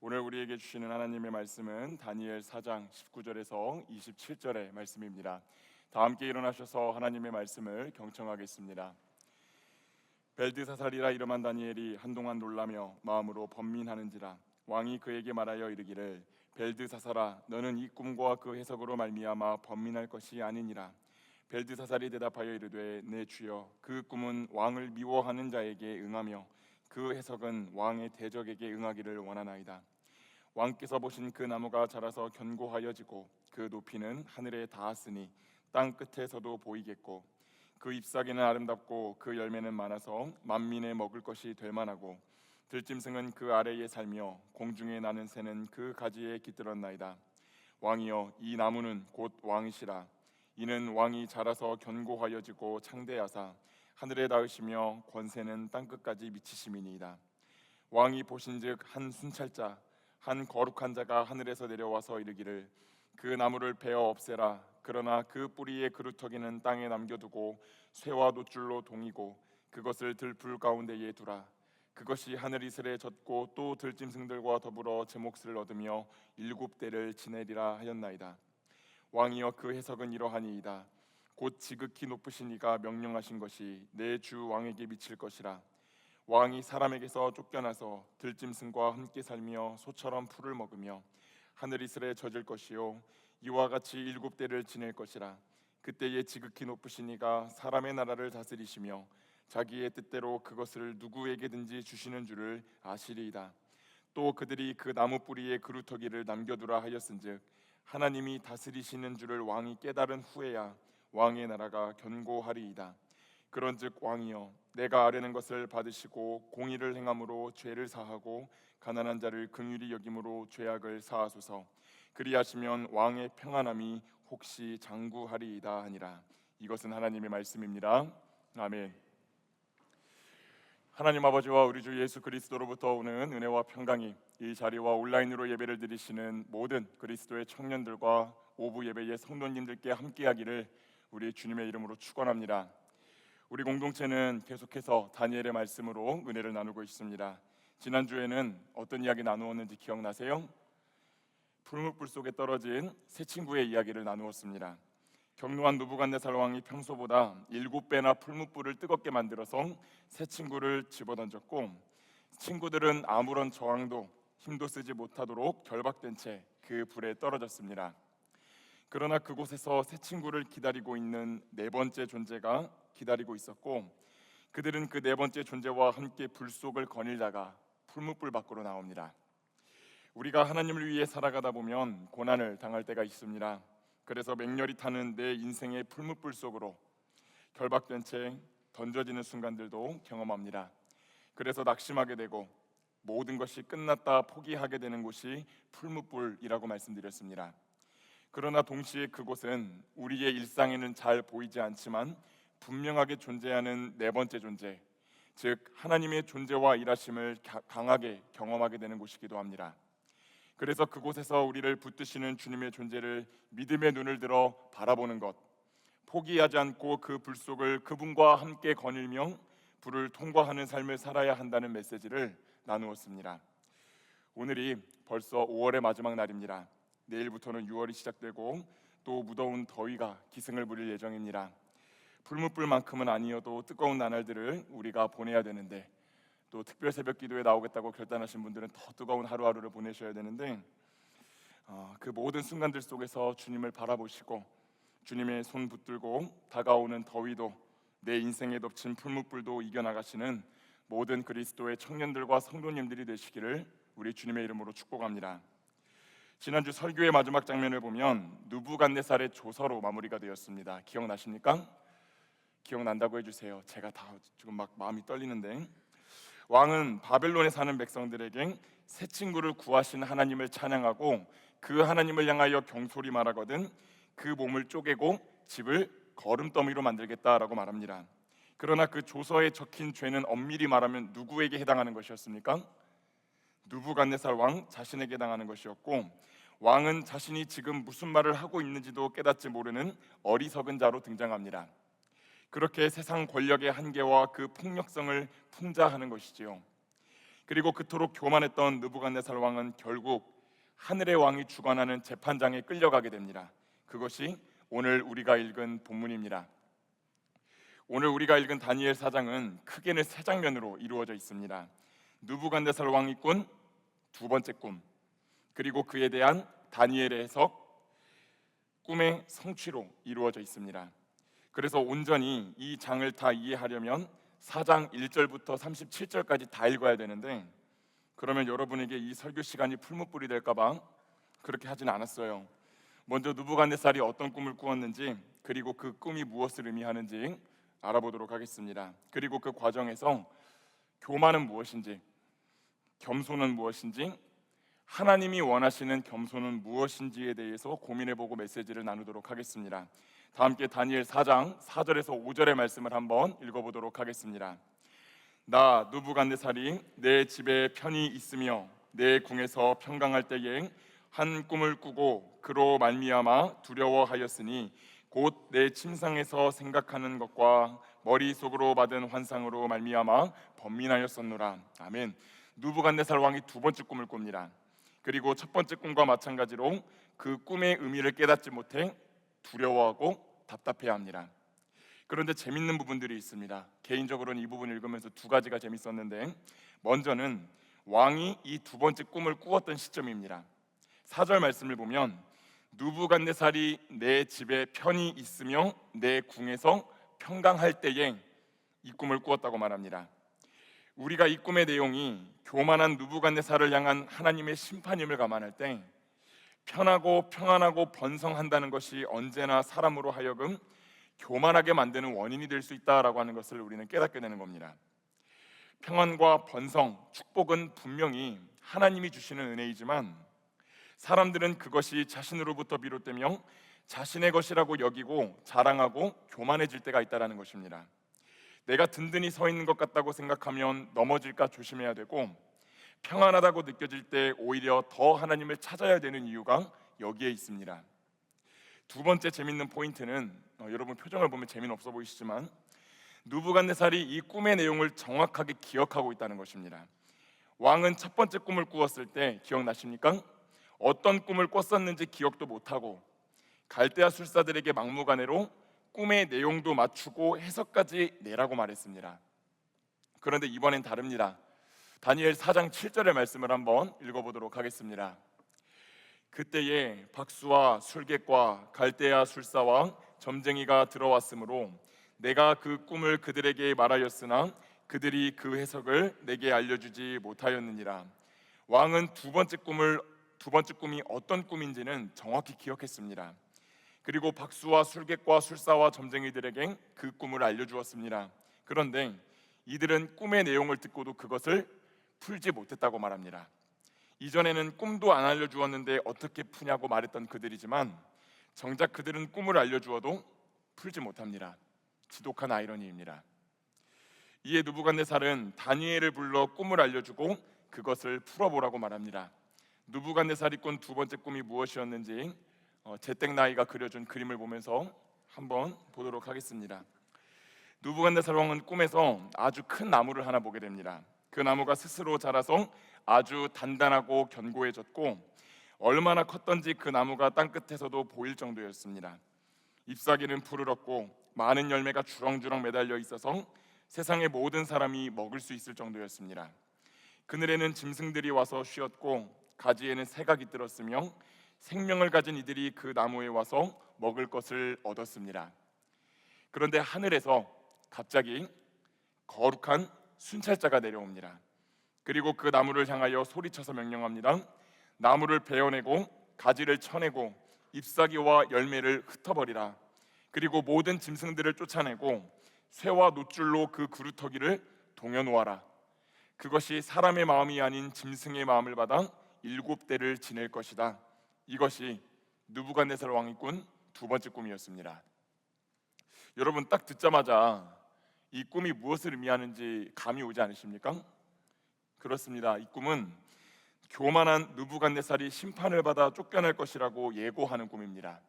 오늘 우리에게 주시는 하나님의 말씀은 다니엘 4장 19절에서 27절의 말씀입니다. 다 함께 일어나셔서 하나님의 말씀을 경청하겠습니다. 벨드사살이라 이름한 다니엘이 한동안 놀라며 마음으로 번민하는지라 왕이 그에게 말하여 이르기를 벨드사살아 너는 이 꿈과 그 해석으로 말미암아 번민할 것이 아니니라. 벨드사살이 대답하여 이르되 내 주여 그 꿈은 왕을 미워하는 자에게 응하며 그 해석은 왕의 대적에게 응하기를 원하나이다. 왕께서 보신 그 나무가 자라서 견고하여지고 그 높이는 하늘에 닿았으니 땅 끝에서도 보이겠고 그 잎사귀는 아름답고 그 열매는 많아서 만민에 먹을 것이 될 만하고 들짐승은 그 아래에 살며 공중에 나는 새는 그 가지에 깃들었나이다. 왕이여 이 나무는 곧 왕이시라. 이는 왕이 자라서 견고하여지고 창대하사 하늘에 닿으시며 권세는 땅끝까지 미치심이니이다. 왕이 보신즉 한 순찰자 한 거룩한 자가 하늘에서 내려와서 이르기를 그 나무를 베어 없애라. 그러나 그 뿌리의 그루터기는 땅에 남겨두고 쇠와 놋줄로 동이고 그것을 들불 가운데에 두라. 그것이 하늘 이슬에 젖고 또 들짐승들과 더불어 제 몫을 얻으며 7대를 지내리라 하였나이다. 왕이여 그 해석은 이러하니이다. 곧 지극히 높으신 이가 명령하신 것이 내 주 왕에게 미칠 것이라. 왕이 사람에게서 쫓겨나서 들짐승과 함께 살며 소처럼 풀을 먹으며 하늘 이슬에 젖을 것이요 이와 같이 7대를 지낼 것이라. 그때에 지극히 높으신 이가 사람의 나라를 다스리시며 자기의 뜻대로 그것을 누구에게든지 주시는 줄을 아시리이다. 또 그들이 그 나무 뿌리에 그루터기를 남겨두라 하였은즉 하나님이 다스리시는 줄을 왕이 깨달은 후에야 왕의 나라가 견고하리이다. 그런즉 왕이여 내가 아뢰는 것을 받으시고 공의를 행함으로 죄를 사하고 가난한 자를 긍휼히 여김으로 죄악을 사하소서. 그리하시면 왕의 평안함이 혹시 장구하리이다 하니라. 이것은 하나님의 말씀입니다. 아멘. 하나님 아버지와 우리 주 예수 그리스도로부터 오는 은혜와 평강이 이 자리와 온라인으로 예배를 드리시는 모든 그리스도의 청년들과 오부 예배의 성도님들께 함께하기를 우리 주님의 이름으로 축원합니다. 우리 공동체는 계속해서 다니엘의 말씀으로 은혜를 나누고 있습니다. 지난주에는 어떤 이야기 나누었는지 기억나세요? 풀무불 속에 떨어진 새 친구의 이야기를 나누었습니다. 경노한 느부갓네살 왕이 평소보다 7배나 풀무불을 뜨겁게 만들어서 새 친구를 집어던졌고 친구들은 아무런 저항도 힘도 쓰지 못하도록 결박된 채 그 불에 떨어졌습니다. 그러나 그곳에서 새 친구를 기다리고 있는 네 번째 존재가 기다리고 있었고 그들은 그 네 번째 존재와 함께 불 속을 거닐다가 풀무불 밖으로 나옵니다. 우리가 하나님을 위해 살아가다 보면 고난을 당할 때가 있습니다. 그래서 맹렬히 타는 내 인생의 풀무불 속으로 결박된 채 던져지는 순간들도 경험합니다. 그래서 낙심하게 되고 모든 것이 끝났다 포기하게 되는 곳이 풀무불이라고 말씀드렸습니다. 그러나 동시에 그곳은 우리의 일상에는 잘 보이지 않지만 분명하게 존재하는 네 번째 존재, 즉 하나님의 존재와 일하심을 강하게 경험하게 되는 곳이기도 합니다. 그래서 그곳에서 우리를 붙드시는 주님의 존재를 믿음의 눈을 들어 바라보는 것, 포기하지 않고 그 불 속을 그분과 함께 거닐며 불을 통과하는 삶을 살아야 한다는 메시지를 나누었습니다. 오늘이 벌써 5월의 마지막 날입니다. 내일부터는 6월이 시작되고 또 무더운 더위가 기승을 부릴 예정입니다. 풀무불만큼은 아니어도 뜨거운 나날들을 우리가 보내야 되는데 또 특별 새벽 기도에 나오겠다고 결단하신 분들은 더 뜨거운 하루하루를 보내셔야 되는데 그 모든 순간들 속에서 주님을 바라보시고 주님의 손 붙들고 다가오는 더위도 내 인생에 덮친 풀무불도 이겨나가시는 모든 그리스도의 청년들과 성도님들이 되시기를 우리 주님의 이름으로 축복합니다. 지난주 설교의 마지막 장면을 보면 느부갓네살의 조서로 마무리가 되었습니다. 기억나십니까? 기억난다고 해주세요. 제가 다 지금 막 마음이 떨리는데 왕은 바벨론에 사는 백성들에게 새 친구를 구하신 하나님을 찬양하고 그 하나님을 향하여 경솔히 말하거든 그 몸을 쪼개고 집을 거름더미로 만들겠다라고 말합니다. 그러나 그 조서에 적힌 죄는 엄밀히 말하면 누구에게 해당하는 것이었습니까? 느부갓네살 왕 자신에게 해당하는 것이었고 왕은 자신이 지금 무슨 말을 하고 있는지도 깨닫지 모르는 어리석은 자로 등장합니다. 그렇게 세상 권력의 한계와 그 폭력성을 풍자하는 것이지요. 그리고 그토록 교만했던 느부갓네살 왕은 결국 하늘의 왕이 주관하는 재판장에 끌려가게 됩니다. 그것이 오늘 우리가 읽은 본문입니다. 오늘 우리가 읽은 다니엘 4장은 크게는 세 장면으로 이루어져 있습니다. 느부갓네살 왕이 꾼 두 번째 꿈, 그리고 그에 대한 다니엘의 해석, 꿈의 성취로 이루어져 있습니다. 그래서 온전히 이 장을 다 이해하려면 4장 1절부터 37절까지 다 읽어야 되는데, 그러면 여러분에게 이 설교 시간이 풀무불이 될까 봐 그렇게 하진 않았어요. 먼저 느부갓네살이 어떤 꿈을 꾸었는지, 그리고 그 꿈이 무엇을 의미하는지 알아보도록 하겠습니다. 그리고 그 과정에서 교만은 무엇인지, 겸손은 무엇인지, 하나님이 원하시는 겸손은 무엇인지에 대해서 고민해보고 메시지를 나누도록 하겠습니다. 다 함께 다니엘 4장 4절에서 5절의 말씀을 한번 읽어보도록 하겠습니다. 나 느부갓네살이 내 집에 편히 있으며 내 궁에서 평강할 때에 한 꿈을 꾸고 그로 말미암아 두려워하였으니 곧 내 침상에서 생각하는 것과 머릿속으로 받은 환상으로 말미암아 번민하였었노라. 아멘. 느부갓네살 왕이 두 번째 꿈을 꿉니다. 그리고 첫 번째 꿈과 마찬가지로 그 꿈의 의미를 깨닫지 못해 두려워하고 답답해합니다. 그런데 재밌는 부분들이 있습니다. 개인적으로는 이 부분 읽으면서 두 가지가 재밌었는데, 먼저는 왕이 이 두 번째 꿈을 꾸었던 시점입니다. 4절 말씀을 보면 느부갓네살이 내 집에 편히 있으며 내 궁에서 평강할 때에 이 꿈을 꾸었다고 말합니다. 우리가 이 꿈의 내용이 교만한 느부갓네살을 향한 하나님의 심판임을 감안할 때 편하고 평안하고 번성한다는 것이 언제나 사람으로 하여금 교만하게 만드는 원인이 될 수 있다라고 하는 것을 우리는 깨닫게 되는 겁니다. 평안과 번성, 축복은 분명히 하나님이 주시는 은혜이지만 사람들은 그것이 자신으로부터 비롯되며 자신의 것이라고 여기고 자랑하고 교만해질 때가 있다는 것입니다. 내가 든든히 서 있는 것 같다고 생각하면 넘어질까 조심해야 되고, 평안하다고 느껴질 때 오히려 더 하나님을 찾아야 되는 이유가 여기에 있습니다. 두 번째 재밌는 포인트는 여러분 표정을 보면 재미없어 보이시지만 느부갓네살이 이 꿈의 내용을 정확하게 기억하고 있다는 것입니다. 왕은 첫 번째 꿈을 꾸었을 때 기억나십니까? 어떤 꿈을 꿨었는지 기억도 못하고 갈대아 술사들에게 막무가내로 꿈의 내용도 맞추고 해석까지 내라고 말했습니다. 그런데 이번엔 다릅니다. 다니엘 4장 7절의 말씀을 한번 읽어보도록 하겠습니다. 그때에 박수와 술객과 갈대아 술사와 점쟁이가 들어왔으므로 내가 그 꿈을 그들에게 말하였으나 그들이 그 해석을 내게 알려주지 못하였느니라. 왕은 두 번째 꿈이 어떤 꿈인지는 정확히 기억했습니다. 그리고 박수와 술객과 술사와 점쟁이들에게 그 꿈을 알려주었습니다. 그런데 이들은 꿈의 내용을 듣고도 그것을 풀지 못했다고 말합니다. 이전에는 꿈도 안 알려주었는데 어떻게 푸냐고 말했던 그들이지만 정작 그들은 꿈을 알려주어도 풀지 못합니다. 지독한 아이러니입니다. 이에 느부갓네살은 다니엘을 불러 꿈을 알려주고 그것을 풀어보라고 말합니다. 느부갓네살이 꾼 두 번째 꿈이 무엇이었는지 제땡나이가 그려준 그림을 보면서 한번 보도록 하겠습니다. 느부갓네살 왕은 꿈에서 아주 큰 나무를 하나 보게 됩니다. 그 나무가 스스로 자라서 아주 단단하고 견고해졌고 얼마나 컸던지 그 나무가 땅끝에서도 보일 정도였습니다. 잎사귀는 푸르렀고 많은 열매가 주렁주렁 매달려 있어서 세상의 모든 사람이 먹을 수 있을 정도였습니다. 그늘에는 짐승들이 와서 쉬었고 가지에는 새가 깃들었으며 생명을 가진 이들이 그 나무에 와서 먹을 것을 얻었습니다. 그런데 하늘에서 갑자기 거룩한 순찰자가 내려옵니다. 그리고 그 나무를 향하여 소리쳐서 명령합니다. 나무를 베어내고 가지를 쳐내고 잎사귀와 열매를 흩어버리라. 그리고 모든 짐승들을 쫓아내고 쇠와 놋줄로 그 그루터기를 동여놓아라. 그것이 사람의 마음이 아닌 짐승의 마음을 받아 7대를 지낼 것이다. 이것이 느부갓네살 왕이 꾼 두 번째 꿈이었습니다. 여러분 딱 듣자마자 이 꿈이 무엇을 의미하는지 감이 오지 않으십니까? 그렇습니다. 이 꿈은 교만한 느부갓네살이 심판을 받아 쫓겨날 것이라고 예고하는 꿈입니다.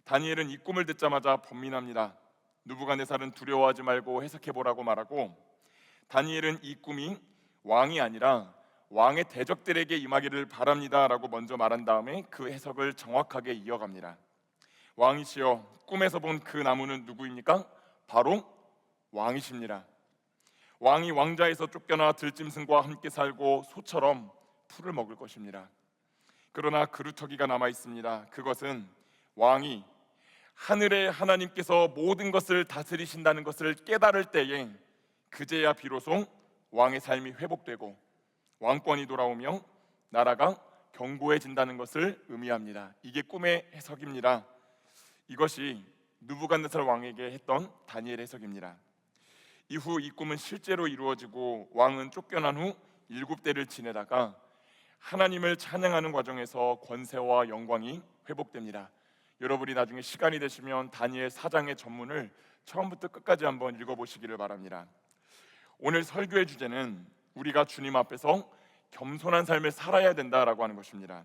다니엘은 이 꿈을 듣자마자 번민합니다. 느부갓네살은 두려워하지 말고 해석해보라고 말하고 다니엘은 이 꿈이 왕이 아니라 왕의 대적들에게 임하기를 바랍니다라고 먼저 말한 다음에 그 해석을 정확하게 이어갑니다. 왕이시여, 꿈에서 본 그 나무는 누구입니까? 바로 왕이십니다. 왕이 왕좌에서 쫓겨나 들짐승과 함께 살고 소처럼 풀을 먹을 것입니다. 그러나 그루터기가 남아 있습니다. 그것은 왕이 하늘의 하나님께서 모든 것을 다스리신다는 것을 깨달을 때에 그제야 비로소 왕의 삶이 회복되고 왕권이 돌아오며 나라가 견고해진다는 것을 의미합니다. 이게 꿈의 해석입니다. 이것이 느부갓네살 왕에게 했던 다니엘 해석입니다. 이후 이 꿈은 실제로 이루어지고 왕은 쫓겨난 후 7대를 지내다가 하나님을 찬양하는 과정에서 권세와 영광이 회복됩니다. 여러분이 나중에 시간이 되시면 다니엘 4장의 전문을 처음부터 끝까지 한번 읽어보시기를 바랍니다. 오늘 설교의 주제는 우리가 주님 앞에서 겸손한 삶을 살아야 된다라고 하는 것입니다.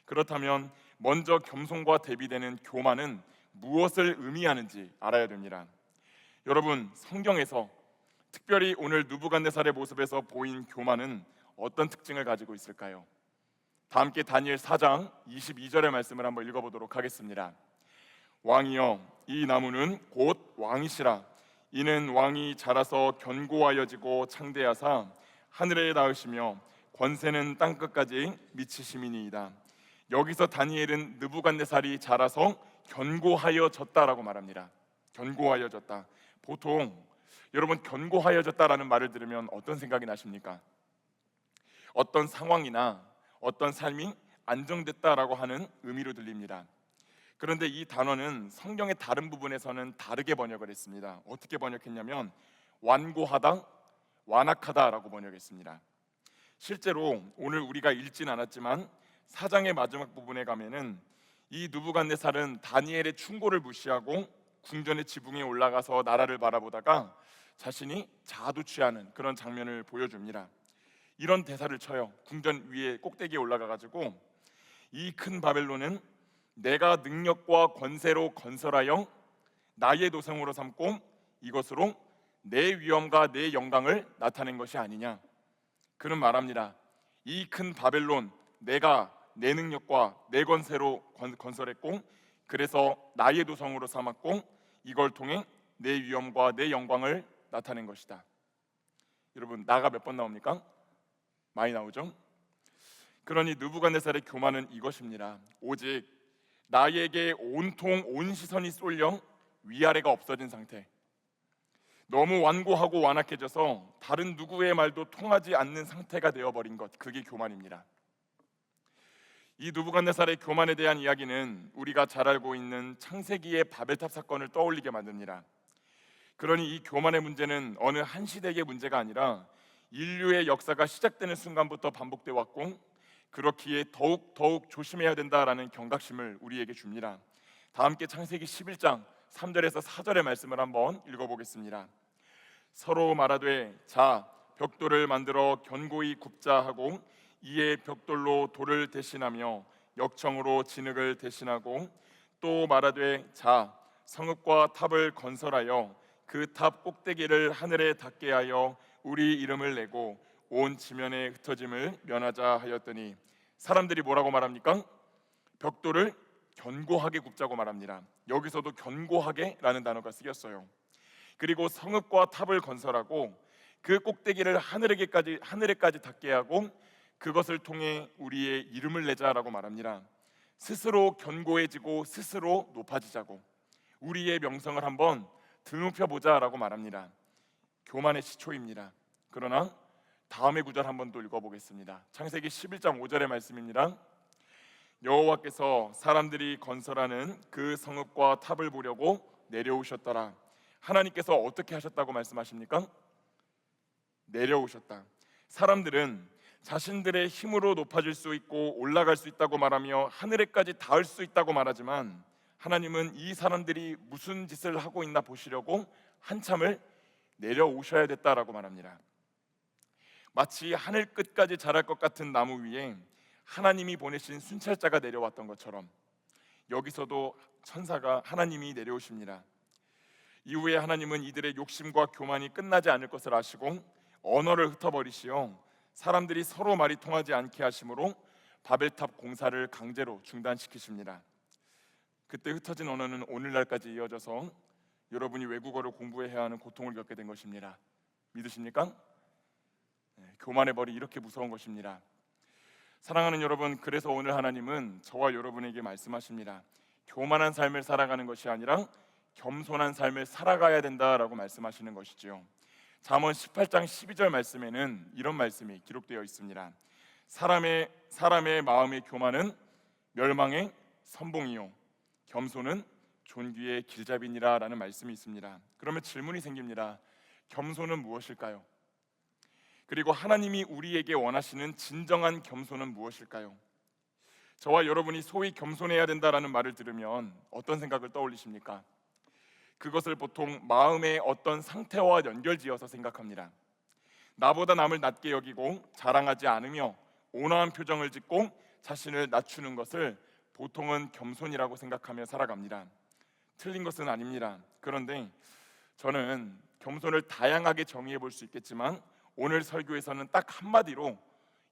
그렇다면 먼저 겸손과 대비되는 교만은 무엇을 의미하는지 알아야 됩니다. 여러분, 성경에서 특별히 오늘 느부갓네살의 모습에서 보인 교만은 어떤 특징을 가지고 있을까요? 다 함께 다니엘 4장 22절의 말씀을 한번 읽어보도록 하겠습니다. 왕이여, 이 나무는 곧 왕이시라. 이는 왕이 자라서 견고하여지고 창대하사 하늘에 닿으시며 권세는 땅끝까지 미치심이니이다. 여기서 다니엘은 느부갓네살이 자라서 견고하여졌다라고 말합니다. 견고하여졌다. 보통 여러분, 견고하여졌다라는 말을 들으면 어떤 생각이 나십니까? 어떤 상황이나 어떤 삶이 안정됐다라고 하는 의미로 들립니다. 그런데 이 단어는 성경의 다른 부분에서는 다르게 번역을 했습니다. 어떻게 번역했냐면 완고하다, 완악하다라고 번역했습니다. 실제로 오늘 우리가 읽진 않았지만 4장의 마지막 부분에 가면은 이 느부갓네살은 다니엘의 충고를 무시하고 궁전의 지붕에 올라가서 나라를 바라보다가 자신이 자아도 취하는 그런 장면을 보여줍니다. 이런 대사를 쳐요. 궁전 위에 꼭대기에 올라가가지고 이 큰 바벨론은 내가 능력과 권세로 건설하여 나의 도성으로 삼고 이것으로 내 위엄과 내 영광을 나타낸 것이 아니냐. 그는 말합니다. 이 큰 바벨론 내가 내 능력과 내 권세로 건설했고 그래서 나의 도성으로 삼았고 이걸 통해 내 위엄과 내 영광을 나타낸 것이다. 여러분, 나가 몇 번 나옵니까? 많이 나오죠? 그러니 느부갓네살의 교만은 이것입니다. 오직 나에게 온통 온 시선이 쏠려 위아래가 없어진 상태. 너무 완고하고 완악해져서 다른 누구의 말도 통하지 않는 상태가 되어버린 것, 그게 교만입니다. 이 느부갓네살의 교만에 대한 이야기는 우리가 잘 알고 있는 창세기의 바벨탑 사건을 떠올리게 만듭니다. 그러니 이 교만의 문제는 어느 한 시대의 문제가 아니라 인류의 역사가 시작되는 순간부터 반복되어 왔고 그렇기에 더욱 조심해야 된다라는 경각심을 우리에게 줍니다. 다 함께 창세기 11장 3절에서 4절의 말씀을 한번 읽어보겠습니다. 서로 말하되 자 벽돌을 만들어 견고히 굽자 하고 이에 벽돌로 돌을 대신하며 역청으로 진흙을 대신하고 또 말하되 자 성읍과 탑을 건설하여 그 탑 꼭대기를 하늘에 닿게 하여 우리 이름을 내고 온 지면에 흩어짐을 면하자 하였더니 사람들이 뭐라고 말합니까? 벽돌을 견고하게 굽자고 말합니다. 여기서도 견고하게라는 단어가 쓰였어요. 그리고 성읍과 탑을 건설하고 그 꼭대기를 하늘에까지 닿게 하고 그것을 통해 우리의 이름을 내자라고 말합니다. 스스로 견고해지고 스스로 높아지자고 우리의 명성을 한번 드높여보자라고 말합니다. 교만의 시초입니다. 그러나 다음의 구절 한번 더 읽어보겠습니다. 창세기 11장 5절의 말씀입니다. 여호와께서 사람들이 건설하는 그 성읍과 탑을 보려고 내려오셨더라. 하나님께서 어떻게 하셨다고 말씀하십니까? 내려오셨다. 사람들은 자신들의 힘으로 높아질 수 있고 올라갈 수 있다고 말하며 하늘에까지 닿을 수 있다고 말하지만 하나님은 이 사람들이 무슨 짓을 하고 있나 보시려고 한참을 내려오셔야 됐다라고 말합니다. 마치 하늘 끝까지 자랄 것 같은 나무 위에 하나님이 보내신 순찰자가 내려왔던 것처럼 여기서도 천사가 하나님이 내려오십니다. 이후에 하나님은 이들의 욕심과 교만이 끝나지 않을 것을 아시고 언어를 흩어버리시어 사람들이 서로 말이 통하지 않게 하심으로 바벨탑 공사를 강제로 중단시키십니다. 그때 흩어진 언어는 오늘날까지 이어져서 여러분이 외국어를 공부해야 하는 고통을 겪게 된 것입니다. 믿으십니까? 교만의 벌이 이렇게 무서운 것입니다. 사랑하는 여러분, 그래서 오늘 하나님은 저와 여러분에게 말씀하십니다. 교만한 삶을 살아가는 것이 아니라 겸손한 삶을 살아가야 된다라고 말씀하시는 것이죠. 잠언 18장 12절 말씀에는 이런 말씀이 기록되어 있습니다. 사람의 마음의 교만은 멸망의 선봉이요 겸손은 존귀의 길잡이니라 라는 말씀이 있습니다. 그러면 질문이 생깁니다. 겸손은 무엇일까요? 그리고 하나님이 우리에게 원하시는 진정한 겸손은 무엇일까요? 저와 여러분이 소위 겸손해야 된다라는 말을 들으면 어떤 생각을 떠올리십니까? 그것을 보통 마음의 어떤 상태와 연결지어서 생각합니다. 나보다 남을 낮게 여기고 자랑하지 않으며 온화한 표정을 짓고 자신을 낮추는 것을 보통은 겸손이라고 생각하며 살아갑니다. 틀린 것은 아닙니다. 그런데 저는 겸손을 다양하게 정의해 볼 수 있겠지만 오늘 설교에서는 딱 한마디로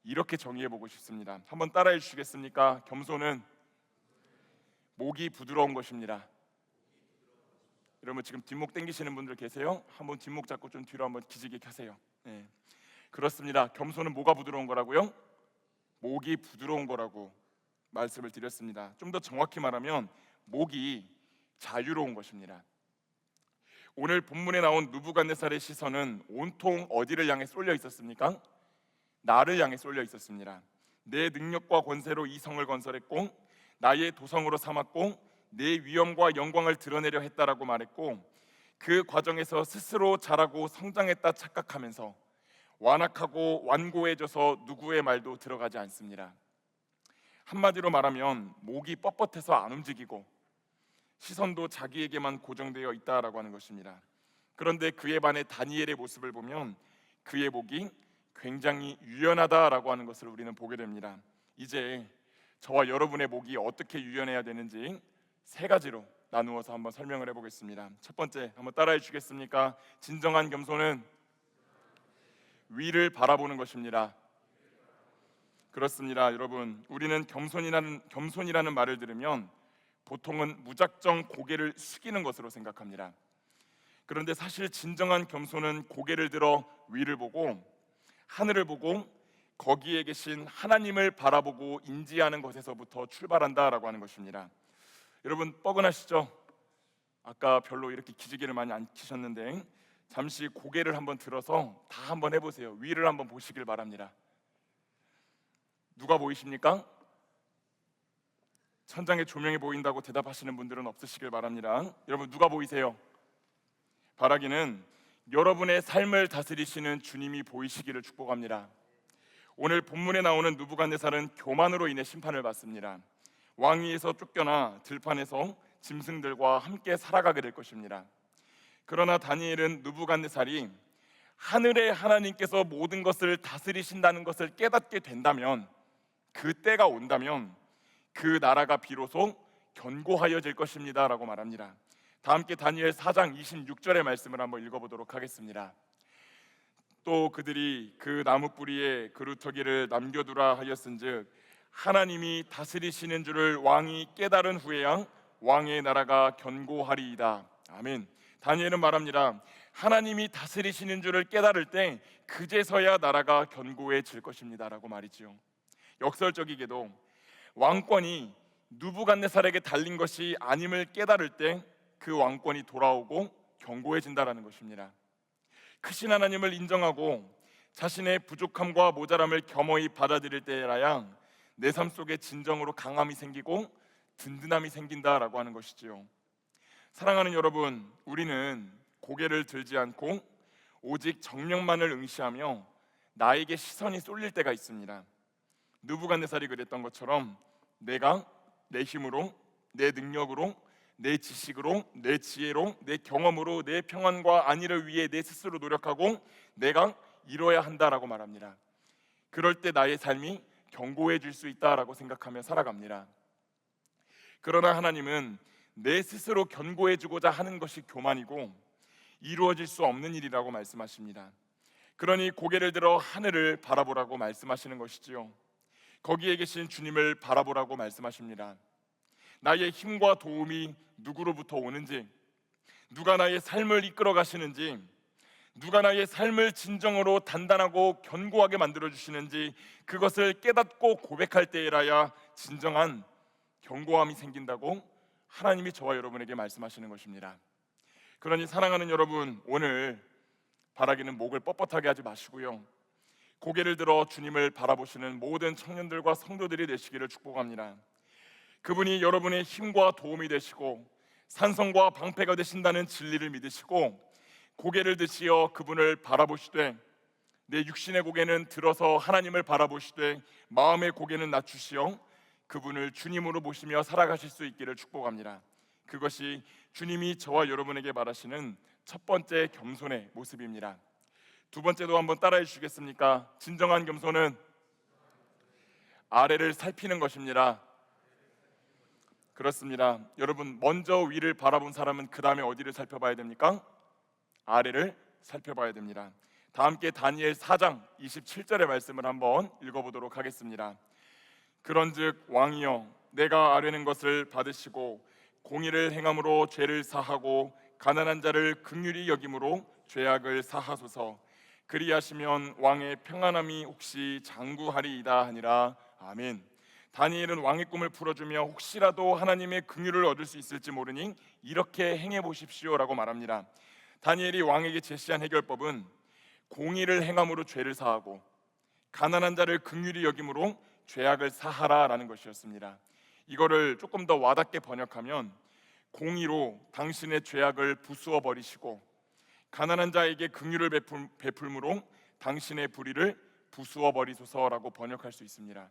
이렇게 정의해 보고 싶습니다. 한번 따라해 주시겠습니까? 겸손은 목이 부드러운 것입니다. 여러분 지금 뒷목 당기시는 분들 계세요? 한번 뒷목 잡고 좀 뒤로 한번 기지개 켜세요. 네. 그렇습니다. 겸손은 뭐가 부드러운 거라고요? 목이 부드러운 거라고 말씀을 드렸습니다. 좀 더 정확히 말하면 목이 자유로운 것입니다. 오늘 본문에 나온 느부갓네살의 시선은 온통 어디를 향해 쏠려 있었습니까? 나를 향해 쏠려 있었습니다. 내 능력과 권세로 이 성을 건설했고 나의 도성으로 삼았고 내 위엄과 영광을 드러내려 했다라고 말했고 그 과정에서 스스로 자라고 성장했다 착각하면서 완악하고 완고해져서 누구의 말도 들어가지 않습니다. 한마디로 말하면 목이 뻣뻣해서 안 움직이고 시선도 자기에게만 고정되어 있다라고 하는 것입니다. 그런데 그에 반해 다니엘의 모습을 보면 그의 목이 굉장히 유연하다라고 하는 것을 우리는 보게 됩니다. 이제 저와 여러분의 목이 어떻게 유연해야 되는지 세 가지로 나누어서 한번 설명을 해보겠습니다. 첫 번째, 한번 따라해 주시겠습니까? 진정한 겸손은 위를 바라보는 것입니다. 그렇습니다. 여러분, 우리는 겸손이라는 말을 들으면 보통은 무작정 고개를 숙이는 것으로 생각합니다. 그런데 사실 진정한 겸손은 고개를 들어 위를 보고 하늘을 보고 거기에 계신 하나님을 바라보고 인지하는 것에서부터 출발한다라고 하는 것입니다. 여러분 뻐근하시죠? 아까 별로 이렇게 기지개를 많이 안 치셨는데 잠시 고개를 한번 들어서 다 한번 해보세요. 위를 한번 보시길 바랍니다. 누가 보이십니까? 천장에 조명이 보인다고 대답하시는 분들은 없으시길 바랍니다. 여러분 누가 보이세요? 바라기는 여러분의 삶을 다스리시는 주님이 보이시기를 축복합니다. 오늘 본문에 나오는 느부갓네살은 교만으로 인해 심판을 받습니다. 왕위에서 쫓겨나 들판에서 짐승들과 함께 살아가게 될 것입니다. 그러나 다니엘은 느부갓네살이 하늘의 하나님께서 모든 것을 다스리신다는 것을 깨닫게 된다면, 그 때가 온다면 그 나라가 비로소 견고하여질 것입니다 라고 말합니다. 다 함께 다니엘 4장 26절의 말씀을 한번 읽어보도록 하겠습니다. 또 그들이 그 나무 뿌리에 그루터기를 남겨두라 하였은즉 하나님이 다스리시는 줄을 왕이 깨달은 후에야 왕의 나라가 견고하리이다. 아멘. 다니엘은 말합니다. 하나님이 다스리시는 줄을 깨달을 때 그제서야 나라가 견고해질 것입니다 라고 말이죠. 역설적이게도 왕권이 느부갓네살에게 달린 것이 아님을 깨달을 때 그 왕권이 돌아오고 견고해진다라는 것입니다. 크신 하나님을 인정하고 자신의 부족함과 모자람을 겸허히 받아들일 때라야 내 삶 속에 진정으로 강함이 생기고 든든함이 생긴다라고 하는 것이지요. 사랑하는 여러분, 우리는 고개를 들지 않고 오직 정령만을 응시하며 나에게 시선이 쏠릴 때가 있습니다. 느부갓네살이 그랬던 것처럼 내가 내 힘으로, 내 능력으로, 내 지식으로, 내 지혜로, 내 경험으로 내 평안과 안위를 위해 내 스스로 노력하고 내가 이뤄야 한다라고 말합니다. 그럴 때 나의 삶이 견고해질 수 있다라고 생각하며 살아갑니다. 그러나 하나님은 내 스스로 견고해지고자 하는 것이 교만이고 이루어질 수 없는 일이라고 말씀하십니다. 그러니 고개를 들어 하늘을 바라보라고 말씀하시는 것이지요. 거기에 계신 주님을 바라보라고 말씀하십니다. 나의 힘과 도움이 누구로부터 오는지, 누가 나의 삶을 이끌어 가시는지, 누가 나의 삶을 진정으로 단단하고 견고하게 만들어 주시는지, 그것을 깨닫고 고백할 때에라야 진정한 견고함이 생긴다고 하나님이 저와 여러분에게 말씀하시는 것입니다. 그러니 사랑하는 여러분, 오늘 바라기는 목을 뻣뻣하게 하지 마시고요, 고개를 들어 주님을 바라보시는 모든 청년들과 성도들이 되시기를 축복합니다. 그분이 여러분의 힘과 도움이 되시고 산성과 방패가 되신다는 진리를 믿으시고 고개를 드시어 그분을 바라보시되, 내 육신의 고개는 들어서 하나님을 바라보시되 마음의 고개는 낮추시어 그분을 주님으로 보시며 살아가실 수 있기를 축복합니다. 그것이 주님이 저와 여러분에게 말하시는 첫 번째 겸손의 모습입니다. 두 번째도 한번 따라해 주시겠습니까? 진정한 겸손은 아래를 살피는 것입니다. 그렇습니다. 여러분, 먼저 위를 바라본 사람은 그 다음에 어디를 살펴봐야 됩니까? 아래를 살펴봐야 됩니다. 다 함께 다니엘 4장 27절의 말씀을 한번 읽어보도록 하겠습니다. 그런즉 왕이여, 내가 아뢰는 것을 받으시고 공의를 행함으로 죄를 사하고 가난한 자를 긍휼히 여김으로 죄악을 사하소서. 그리하시면 왕의 평안함이 혹시 장구하리이다 하니라. 아멘. 다니엘은 왕의 꿈을 풀어주며 혹시라도 하나님의 긍휼을 얻을 수 있을지 모르니 이렇게 행해 보십시오라고 말합니다. 다니엘이 왕에게 제시한 해결법은 공의를 행함으로 죄를 사하고 가난한 자를 긍휼히 여김으로 죄악을 사하라라는 것이었습니다. 이거를 조금 더 와닿게 번역하면, 공의로 당신의 죄악을 부수어 버리시고 가난한 자에게 긍휼을 베풀므로 당신의 불의를 부수어 버리소서라고 번역할 수 있습니다.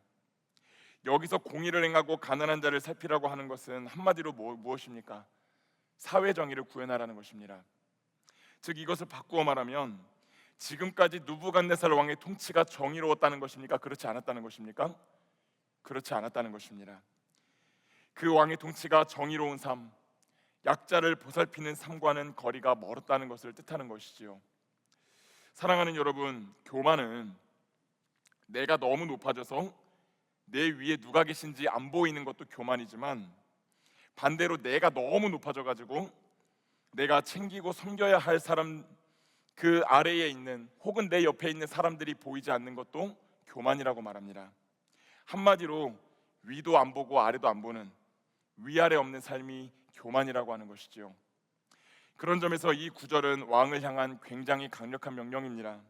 여기서 공의를 행하고 가난한 자를 살피라고 하는 것은 한마디로 무엇입니까? 사회 정의를 구현하라는 것입니다. 즉, 이것을 바꾸어 말하면 지금까지 느부갓네살 왕의 통치가 정의로웠다는 것입니까? 그렇지 않았다는 것입니까? 그렇지 않았다는 것입니다. 그 왕의 통치가 정의로운 삶, 약자를 보살피는 삶과는 거리가 멀었다는 것을 뜻하는 것이지요. 사랑하는 여러분, 교만은 내가 너무 높아져서 내 위에 누가 계신지 안 보이는 것도 교만이지만, 반대로 내가 너무 높아져가지고 내가 챙기고 섬겨야 할 사람 그 아래에 있는, 혹은 내 옆에 있는 사람들이 보이지 않는 것도 교만이라고 말합니다. 한마디로 위도 안 보고 아래도 안 보는, 위아래 없는 삶이 교만이라고 하는 것이지요. 그런 점에서 이 구절은 왕을 향한 굉장히 강력한 명령입니다.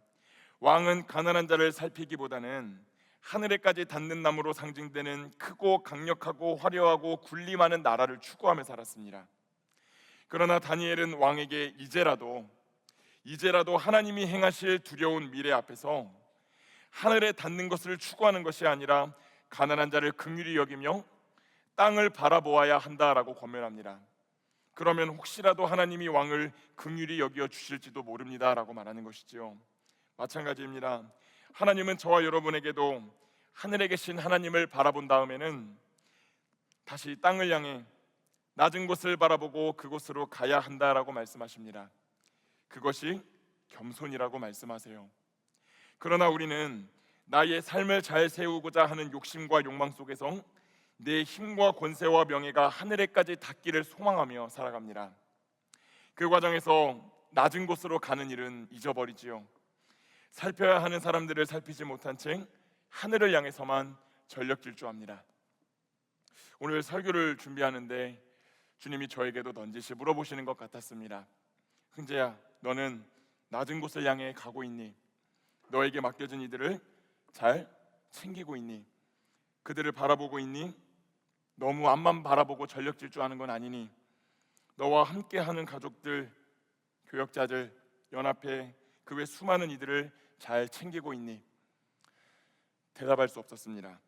왕은 가난한 자를 살피기보다는 하늘에까지 닿는 나무로 상징되는 크고 강력하고 화려하고 군림하는 나라를 추구하며 살았습니다. 그러나 다니엘은 왕에게 이제라도 하나님이 행하실 두려운 미래 앞에서 하늘에 닿는 것을 추구하는 것이 아니라 가난한 자를 긍휼히 여기며 땅을 바라보아야 한다라고 권면합니다. 그러면 혹시라도 하나님이 왕을 긍휼히 여겨 주실지도 모릅니다라고 말하는 것이지요. 마찬가지입니다. 하나님은 저와 여러분에게도 하늘에 계신 하나님을 바라본 다음에는 다시 땅을 향해 낮은 곳을 바라보고 그곳으로 가야 한다라고 말씀하십니다. 그것이 겸손이라고 말씀하세요. 그러나 우리는 나의 삶을 잘 세우고자 하는 욕심과 욕망 속에서 내 힘과 권세와 명예가 하늘에까지 닿기를 소망하며 살아갑니다. 그 과정에서 낮은 곳으로 가는 일은 잊어버리지요. 살펴야 하는 사람들을 살피지 못한 채 하늘을 향해서만 전력 질주합니다. 오늘 설교를 준비하는데 주님이 저에게도 넌지시 물어보시는 것 같았습니다. 흥재야, 너는 낮은 곳을 향해 가고 있니? 너에게 맡겨진 이들을 잘 챙기고 있니? 그들을 바라보고 있니? 너무 앞만 바라보고 전력 질주하는 건 아니니? 너와 함께하는 가족들, 교역자들, 연합회, 그 외 수많은 이들을 잘 챙기고 있니? 대답할 수 없었습니다.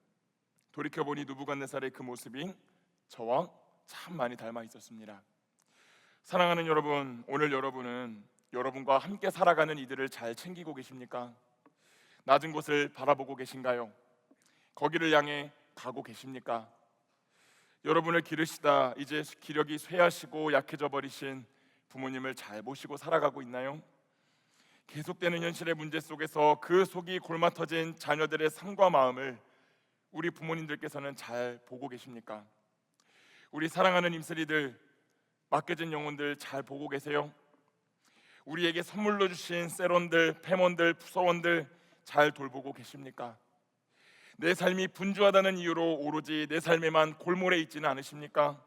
돌이켜보니 느부갓네살의 그 모습이 저와 참 많이 닮아 있었습니다. 사랑하는 여러분, 오늘 여러분은 여러분과 함께 살아가는 이들을 잘 챙기고 계십니까? 낮은 곳을 바라보고 계신가요? 거기를 향해 가고 계십니까? 여러분을 기르시다 이제 기력이 쇠하시고 약해져 버리신 부모님을 잘 모시고 살아가고 있나요? 계속되는 현실의 문제 속에서 그 속이 골마터진 자녀들의 삶과 마음을 우리 부모님들께서는 잘 보고 계십니까? 우리 사랑하는 임슬이들, 맡겨진 영혼들 잘 보고 계세요? 우리에게 선물로 주신 세론들, 패몬들, 부서원들 잘 돌보고 계십니까? 내 삶이 분주하다는 이유로 오로지 내 삶에만 골몰해 있지는 않으십니까?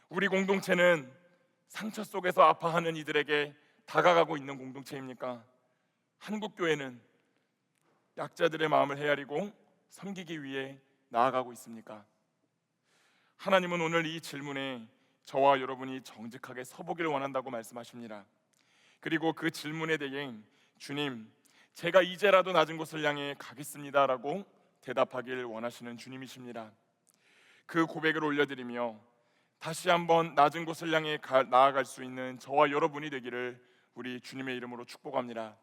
우리 공동체는 상처 속에서 아파하는 이들에게 다가가고 있는 공동체입니까? 한국교회는 약자들의 마음을 헤아리고 섬기기 위해 나아가고 있습니까? 하나님은 오늘 이 질문에 저와 여러분이 정직하게 서보기를 원한다고 말씀하십니다. 그리고 그 질문에 대해 주님, 제가 이제라도 낮은 곳을 향해 가겠습니다라고 대답하길 원하시는 주님이십니다. 그 고백을 올려드리며 다시 한번 낮은 곳을 향해 나아갈 수 있는 저와 여러분이 되기를 우리 주님의 이름으로 축복합니다.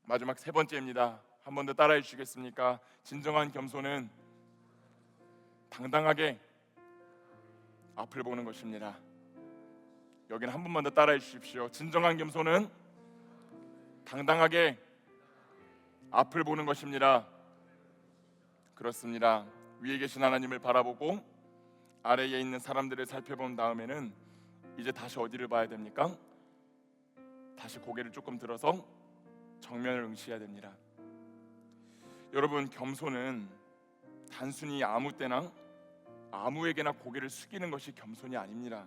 마지막 세 번째입니다. 한 번 더 따라해 주시겠습니까? 진정한 겸손은 당당하게 앞을 보는 것입니다. 여기는 한 번만 더 따라해 주십시오. 진정한 겸손은 당당하게 앞을 보는 것입니다. 그렇습니다. 위에 계신 하나님을 바라보고 아래에 있는 사람들을 살펴본 다음에는 이제 다시 어디를 봐야 됩니까? 다시 고개를 조금 들어서 정면을 응시해야 됩니다. 여러분, 겸손은 단순히 아무 때나 아무에게나 고개를 숙이는 것이 겸손이 아닙니다.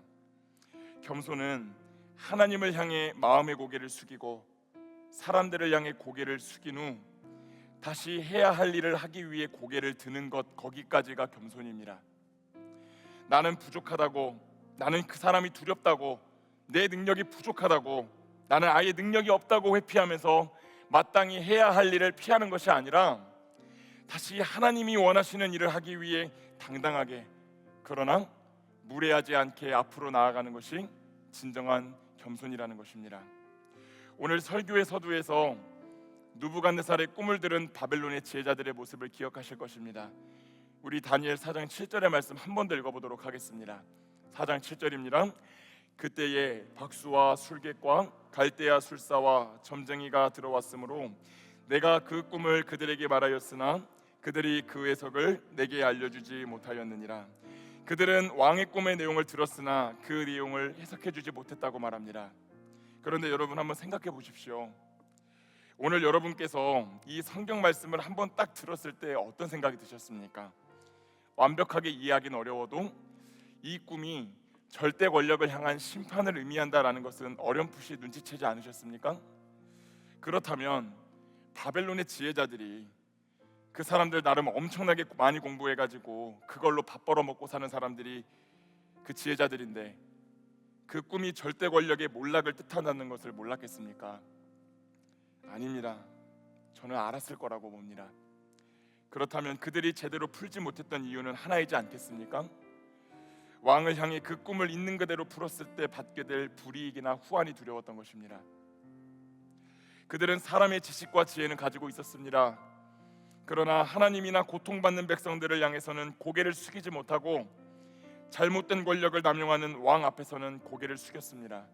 겸손은 하나님을 향해 마음의 고개를 숙이고 사람들을 향해 고개를 숙인 후 다시 해야 할 일을 하기 위해 고개를 드는 것, 거기까지가 겸손입니다. 나는 부족하다고, 나는 그 사람이 두렵다고, 내 능력이 부족하다고, 나는 아예 능력이 없다고 회피하면서 마땅히 해야 할 일을 피하는 것이 아니라 다시 하나님이 원하시는 일을 하기 위해 당당하게, 그러나 무례하지 않게 앞으로 나아가는 것이 진정한 겸손이라는 것입니다. 오늘 설교의 서두에서 느부갓네살의 꿈을 들은 바벨론의 지혜자들의 모습을 기억하실 것입니다. 우리 다니엘 4장 7절의 말씀 한 번 더 읽어보도록 하겠습니다. 4장 7절입니다. 그때에 박수와 술객과 갈대아 술사와 점쟁이가 들어왔으므로 내가 그 꿈을 그들에게 말하였으나 그들이 그 해석을 내게 알려주지 못하였느니라. 그들은 왕의 꿈의 내용을 들었으나 그 내용을 해석해주지 못했다고 말합니다. 그런데 여러분, 한번 생각해 보십시오. 오늘 여러분께서 이 성경 말씀을 한번 딱 들었을 때 어떤 생각이 드셨습니까? 완벽하게 이해하기는 어려워도 이 꿈이 절대 권력을 향한 심판을 의미한다라는 것은 어렴풋이 눈치채지 않으셨습니까? 그렇다면 바벨론의 지혜자들이, 그 사람들 나름 엄청나게 많이 공부해가지고 그걸로 밥 벌어먹고 사는 사람들이 그 지혜자들인데 그 꿈이 절대 권력의 몰락을 뜻한다는 것을 몰랐겠습니까? 아닙니다. 저는 알았을 거라고 봅니다. 그렇다면 그들이 제대로 풀지 못했던 이유는 하나이지 않겠습니까? 왕을 향해 그 꿈을 있는 그대로 풀었을 때 받게 될 불이익이나 후환이 두려웠던 것입니다. 그들은 사람의 지식과 지혜는 가지고 있었습니다. 그러나 하나님이나 고통받는 백성들을 향해서는 고개를 숙이지 못하고 잘못된 권력을 남용하는 왕 앞에서는 고개를 숙였습니다.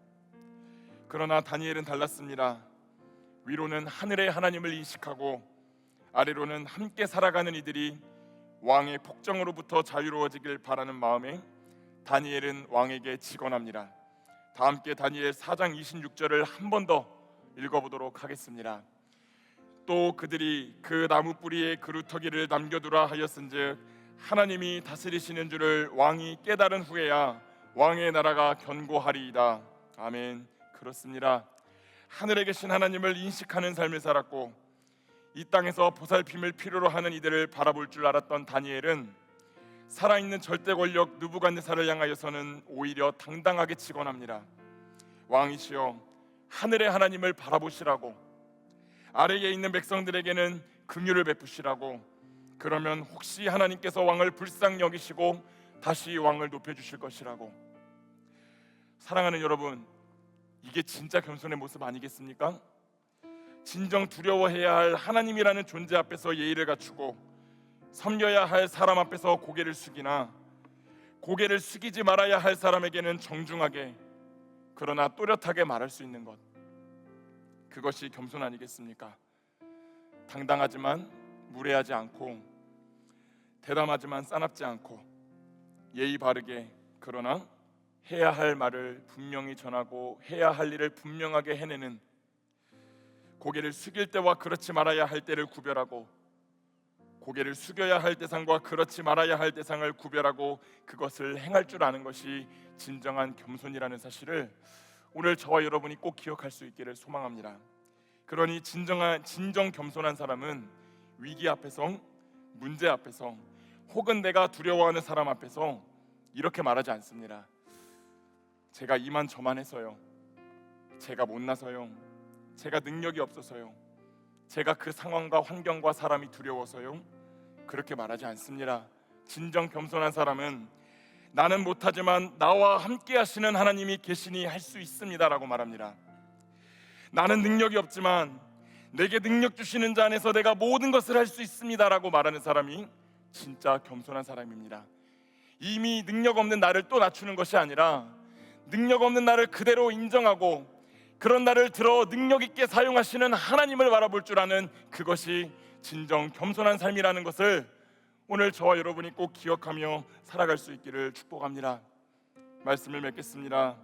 그러나 다니엘은 달랐습니다. 위로는 하늘의 하나님을 인식하고 아래로는 함께 살아가는 이들이 왕의 폭정으로부터 자유로워지길 바라는 마음에 다니엘은 왕에게 직언합니다. 다 함께 다니엘 4장 26절을 한 번 더 읽어보도록 하겠습니다. 또 그들이 그 나무 뿌리에 그루터기를 남겨두라 하였은즉 하나님이 다스리시는 줄을 왕이 깨달은 후에야 왕의 나라가 견고하리이다. 아멘. 그렇습니다. 하늘에 계신 하나님을 인식하는 삶을 살았고 이 땅에서 보살핌을 필요로 하는 이들을 바라볼 줄 알았던 다니엘은 살아있는 절대 권력 느부갓네살을 향하여서는 오히려 당당하게 직언합니다. 왕이시여, 하늘의 하나님을 바라보시라고, 아래에 있는 백성들에게는 긍휼을 베푸시라고, 그러면 혹시 하나님께서 왕을 불쌍히 여기시고 다시 왕을 높여주실 것이라고. 사랑하는 여러분, 이게 진짜 겸손의 모습 아니겠습니까? 진정 두려워해야 할 하나님이라는 존재 앞에서 예의를 갖추고 섬겨야 할 사람 앞에서 고개를 숙이나 고개를 숙이지 말아야 할 사람에게는 정중하게, 그러나 또렷하게 말할 수 있는 것, 그것이 겸손 아니겠습니까? 당당하지만 무례하지 않고, 대담하지만 싸납지 않고, 예의 바르게, 그러나 해야 할 말을 분명히 전하고 해야 할 일을 분명하게 해내는, 고개를 숙일 때와 그렇지 말아야 할 때를 구별하고, 고개를 숙여야 할 대상과 그렇지 말아야 할 대상을 구별하고 그것을 행할 줄 아는 것이 진정한 겸손이라는 사실을 오늘 저와 여러분이 꼭 기억할 수 있기를 소망합니다. 그러니 진정 겸손한 사람은 위기 앞에서, 문제 앞에서, 혹은 내가 두려워하는 사람 앞에서 이렇게 말하지 않습니다. 제가 이만저만해서요, 제가 못나서요, 제가 능력이 없어서요, 제가 그 상황과 환경과 사람이 두려워서요, 그렇게 말하지 않습니다. 진정 겸손한 사람은 나는 못하지만 나와 함께 하시는 하나님이 계시니 할 수 있습니다 라고 말합니다. 나는 능력이 없지만 내게 능력 주시는 자 안에서 내가 모든 것을 할 수 있습니다 라고 말하는 사람이 진짜 겸손한 사람입니다. 이미 능력 없는 나를 또 낮추는 것이 아니라 능력 없는 나를 그대로 인정하고 그런 나를 들어 능력 있게 사용하시는 하나님을 바라볼 줄 아는, 그것이 진정 겸손한 삶이라는 것을 오늘 저와 여러분이 꼭 기억하며 살아갈 수 있기를 축복합니다. 말씀을 맺겠습니다.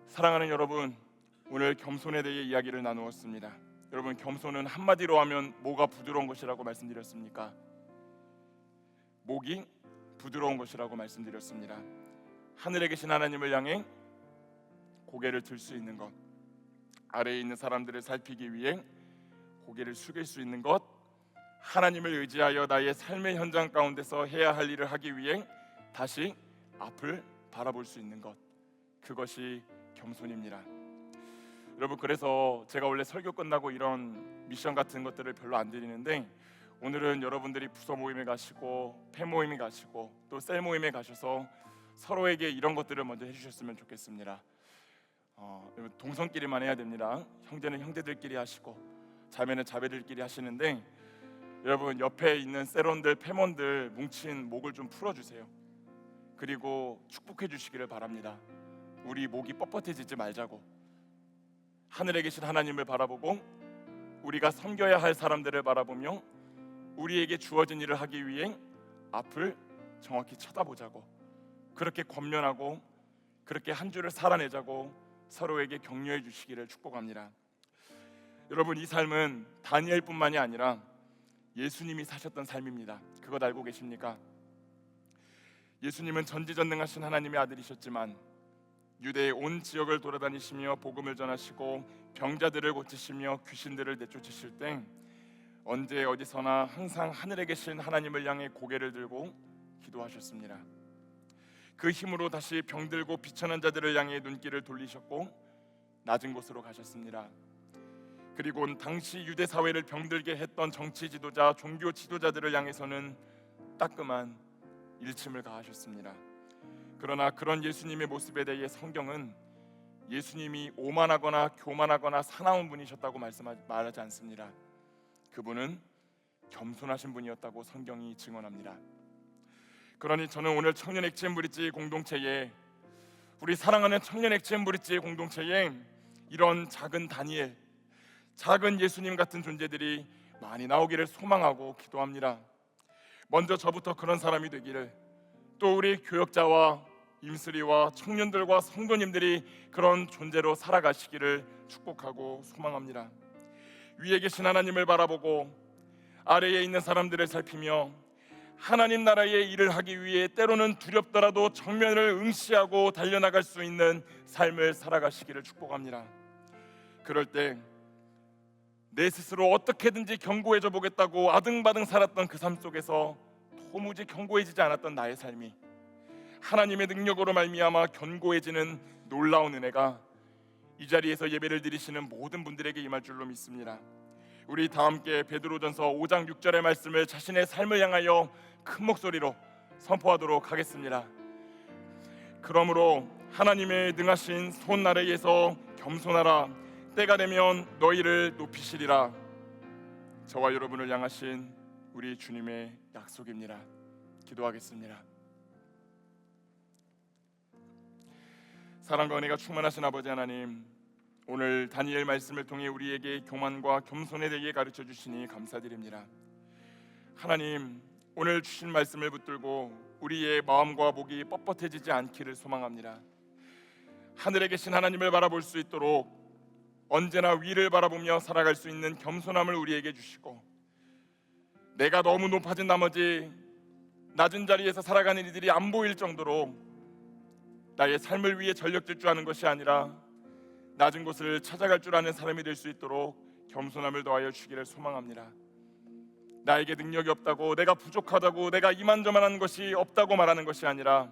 사랑하는 여러분, 오늘 겸손에 대해 이야기를 나누었습니다. 여러분, 겸손은 한마디로 하면 뭐가 부드러운 것이라고 말씀드렸습니까? 목이 부드러운 것이라고 말씀드렸습니다. 하늘에 계신 하나님을 향해 고개를 들 수 있는 것, 아래에 있는 사람들을 살피기 위해 고개를 숙일 수 있는 것, 하나님을 의지하여 나의 삶의 현장 가운데서 해야 할 일을 하기 위해 다시 앞을 바라볼 수 있는 것, 그것이 겸손입니다. 여러분, 그래서 제가 원래 설교 끝나고 이런 미션 같은 것들을 별로 안 드리는데, 오늘은 여러분들이 부서 모임에 가시고 폐 모임에 가시고 또 셀 모임에 가셔서 서로에게 이런 것들을 먼저 해주셨으면 좋겠습니다. 동성끼리만 해야 됩니다. 형제는 형제들끼리 하시고 자매는 자매들끼리 하시는데, 여러분 옆에 있는 셀원들, 페몬들 뭉친 목을 좀 풀어주세요. 그리고 축복해 주시기를 바랍니다. 우리 목이 뻣뻣해지지 말자고, 하늘에 계신 하나님을 바라보고 우리가 섬겨야 할 사람들을 바라보며 우리에게 주어진 일을 하기 위해 앞을 정확히 쳐다보자고, 그렇게 권면하고 그렇게 한 주를 살아내자고 서로에게 격려해 주시기를 축복합니다. 여러분, 이 삶은 다니엘뿐만이 아니라 예수님이 사셨던 삶입니다. 그것 알고 계십니까? 예수님은 전지전능하신 하나님의 아들이셨지만 유대의 온 지역을 돌아다니시며 복음을 전하시고 병자들을 고치시며 귀신들을 내쫓으실 때 언제 어디서나 항상 하늘에 계신 하나님을 향해 고개를 들고 기도하셨습니다. 그 힘으로 다시 병들고 비천한 자들을 향해 눈길을 돌리셨고 낮은 곳으로 가셨습니다. 그리고 당시 유대 사회를 병들게 했던 정치 지도자, 종교 지도자들을 향해서는 따끔한 일침을 가하셨습니다. 그러나 그런 예수님의 모습에 대해 성경은 예수님이 오만하거나 교만하거나 사나운 분이셨다고 말하지 않습니다. 그분은 겸손하신 분이었다고 성경이 증언합니다. 그러니 저는 오늘 청년 엑지엠 브릿지 공동체에, 우리 사랑하는 청년 엑지엠 브릿지 공동체에 이런 작은 다니엘, 작은 예수님 같은 존재들이 많이 나오기를 소망하고 기도합니다. 먼저 저부터 그런 사람이 되기를, 또 우리 교역자와 임슬이와 청년들과 성도님들이 그런 존재로 살아가시기를 축복하고 소망합니다. 위에 계신 하나님을 바라보고 아래에 있는 사람들을 살피며 하나님 나라의 일을 하기 위해 때로는 두렵더라도 정면을 응시하고 달려나갈 수 있는 삶을 살아가시기를 축복합니다. 그럴 때 내 스스로 어떻게든지 견고해져 보겠다고 아등바등 살았던 그 삶 속에서 도무지 견고해지지 않았던 나의 삶이 하나님의 능력으로 말미암아 견고해지는 놀라운 은혜가 이 자리에서 예배를 드리시는 모든 분들에게 임할 줄로 믿습니다. 우리 다 함께 베드로전서 5장 6절의 말씀을 자신의 삶을 향하여 큰 목소리로 선포하도록 하겠습니다. 그러므로 하나님의 능하신 손 아래에서 겸손하라. 때가 되면 너희를 높이시리라. 저와 여러분을 향하신 우리 주님의 약속입니다. 기도하겠습니다. 사랑과 은혜가 충만하신 아버지 하나님, 오늘 다니엘 말씀을 통해 우리에게 교만과 겸손에 대해 가르쳐 주시니 감사드립니다. 하나님, 오늘 주신 말씀을 붙들고 우리의 마음과 목이 뻣뻣해지지 않기를 소망합니다. 하늘에 계신 하나님을 바라볼 수 있도록 언제나 위를 바라보며 살아갈 수 있는 겸손함을 우리에게 주시고, 내가 너무 높아진 나머지 낮은 자리에서 살아가는 이들이 안 보일 정도로 나의 삶을 위해 전력 질주하는 것이 아니라 낮은 곳을 찾아갈 줄 아는 사람이 될 수 있도록 겸손함을 더하여 주기를 소망합니다. 나에게 능력이 없다고, 내가 부족하다고, 내가 이만저만한 것이 없다고 말하는 것이 아니라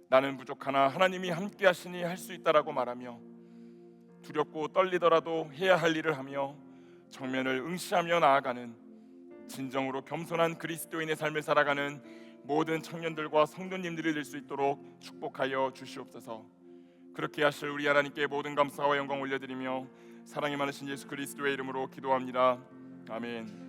나는 부족하나 하나님이 함께 하시니 할 수 있다라고 말하며, 두렵고 떨리더라도 해야 할 일을 하며 정면을 응시하며 나아가는 진정으로 겸손한 그리스도인의 삶을 살아가는 모든 청년들과 성도님들이 될 수 있도록 축복하여 주시옵소서. 그렇게 하실 우리 하나님께 모든 감사와 영광 올려드리며 사랑이 많으신 예수 그리스도의 이름으로 기도합니다. 아멘.